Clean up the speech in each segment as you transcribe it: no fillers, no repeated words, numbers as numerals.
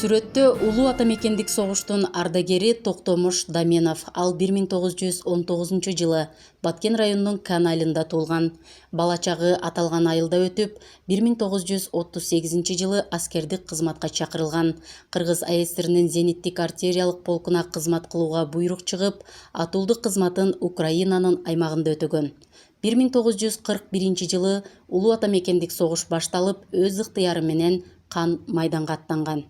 Сүрөттө улуу атамекендик согуштун ардагери Токтомуш Даменов. Ал 1919 жылы Баткен районунун Кан айылында туулган. Бала чагы аталган айылда өтүп, 1938 жылы аскердик кызматка чакырылган. Кыргыз АСРнин зениттик артериялык полкуна кызмат кылууга буйрук чыгып, атуулдук кызматын Украинанын аймагында өтөгөн. 1941 жылы улуу атамекендик согуш башталып, өз ыктыяры менен Кан майданга аттанган.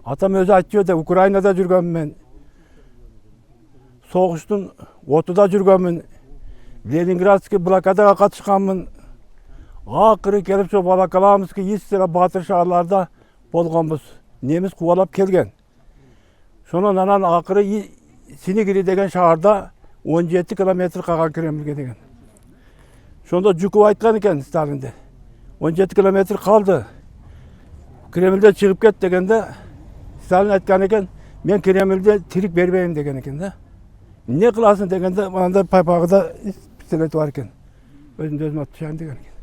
Атам өзі айтты да, Украинада жүргенмін, соғыштың отуда жүргенмін, Ленинградский блокадаға қатышқанмын. Ақыры келіп сол Балакаламский естері батыр шағаларда болғанбыз. Неміз қуалап келген. Сонан анан ақыры Синегири деген шағарда 17 километр қаған Кремльге деген. Сонда Жуков айтқан екен Сталинде. 17 километр қалды. Кремльде шығып кет дегенде, Сталин айтқан екен, мен Кремльде тирик бербеймін деген екен да. Не қыласың дегенде, мынандай пайпағыда пистолет бар екен. Өзім атышайын деген екен.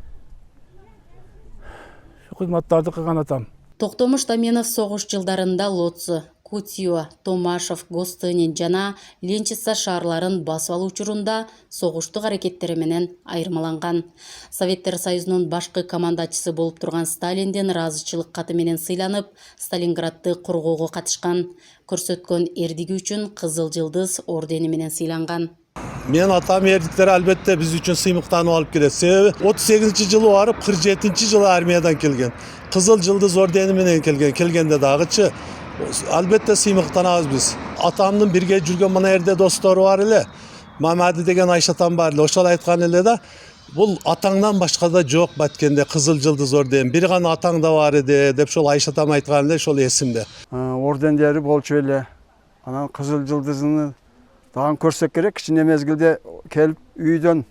Şu қызматтарды қылған атам. Токтомуш Даменов согуш жылдарында Лоцу, Кутио, Томашев, Гостынин жана Ленчица шаарларын басып алуу учурунда согуштук аракеттери менен айырмаланган. Советтер Союзунун башкы командачысы болуп турган Сталинден ыраазычылык каты менен сыйланып, Сталинградты коргоого катышкан. Көрсөткөн эрдиги үчүн Кызыл Жылдыз ордени менен сыйланган. Мен атам эрдиктер албетте биз үчүн сыймыктанып алып келет. Себеби 38-жылы барып 47-жылы армиядан келген. Кызыл Жылдыз ордени менен келгенде дагычы албетте сыймыктанабыз биз. Атамдын бирге жүргөн мына жерде достору бар эле. Мамади деген Айшатам бар эле. Ошол айткан эле да, бул атаңдан башка да жок Баткенде Кызыл Жылдыз ордени. Бир гана атаң да бар эди деп ошол Айшатам айткан эле, ошол эсимде. Ордендери болчу эле. Анан Кызыл Жылдызыны дагы көрсөк керек. Кичине мезгилде келип үйдөн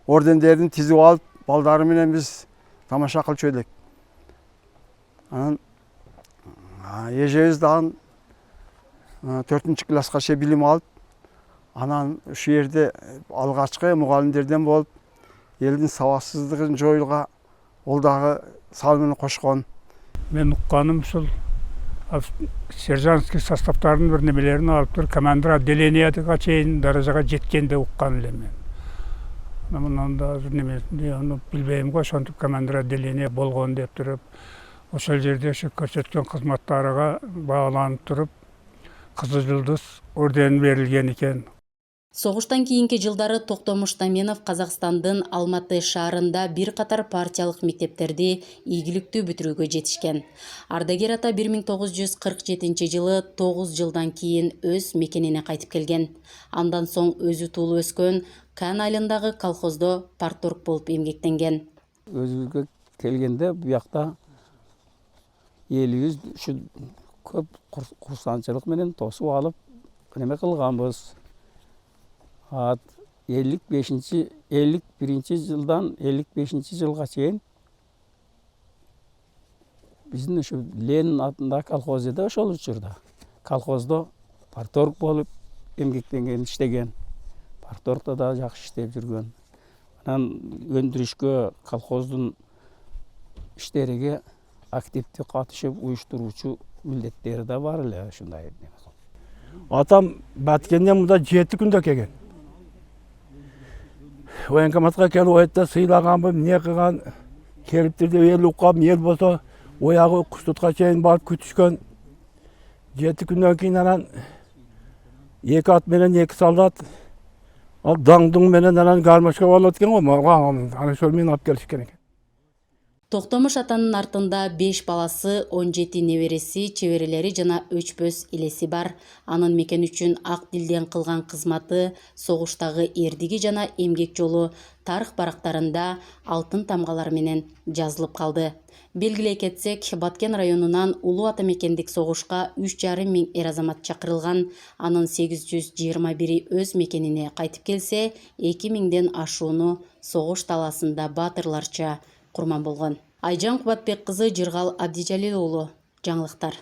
ордендерин тизип алып, балдары менен биз тамаша кылчу элек. Анан эжебиз дагы 4-класска чейин билим алып, анан ушул жерде алгачкы мугалимдерден болуп, элдин сабаксыздыгын жоюлга ол дагы салымын кошкон. Мен укканым ушул сержантский составтардын бир немелерин алып туруп, командир отделениядыга чейин даражага жеткенде уккан элем мен. Мындан да немесин билбейм го, ошентип командир отделения болгон деп туруп, ошол жерде ошо көрсөткөн кызматтарыга бааланып туруп, Кызыл Жылдыз ордени берилген экен. Согуштан кийинки жылдары Токтомуш Даменов Казакстандын Алматы шаарында бир катар партиялык мектептерди ийгиликтүү бүтүрүүгө жетишкен. Ардагер ата 1947 жылы 9 жылдан кийин өз мекенине кайтып келген. Андан соң өзү туулуп өскөн Кан айылындагы колхоздо парторг болуп эмгектенген. Өзүбүзгө келгенде буякта элибиз ушу көп курсанчылык менен тосуп алып неме кылганбыз. 51 жылдан 55 жылга чейин биздин ушу Ленин атындагы колхозда ошол учурда колхоздо парторг болуп эмгектенген, иштеген. Парторгдо да жакшы иштеп жүргөн. Анан өндүрүшкө, колхоздун иштериге активдүү катышып, уюштуруучу милдеттери да бар эле ушундай. Атам Баткенден мында 7 күндө келген. Военкоматқа келіп ойытта сыйлағанбы, не қыған, келіптерде ел ұққам, ел болса, ояғы құстытқа чейін барып күтішкен. 7 күннен кейін анан 2 ат менен 2 солдат, даңдың менен анан гармашқа болот екен ғой, ана шол мен алып келішкен екен. Токтомуш атанын артында 5 баласы, 17 небереси, чеберелери жана өчпөс элеси бар. Анын мекен үчүн ак дилден кылган кызматы, согуштагы эрдиги жана эмгек жолу тарых барактарында алтын тамгалар менен жазылып калды. Белгилей кетсек, Баткен районунан улуу атамекендик согушка 3,5 миң эр азамат чакырылган. Анын 821 өз мекенине кайтып келсе, 2 миңден ашууну согуш таласында батырларча курман болгон. Айжан Кубатбек кызы, Жыргал Абдижалил уулу. Жаңылыктар.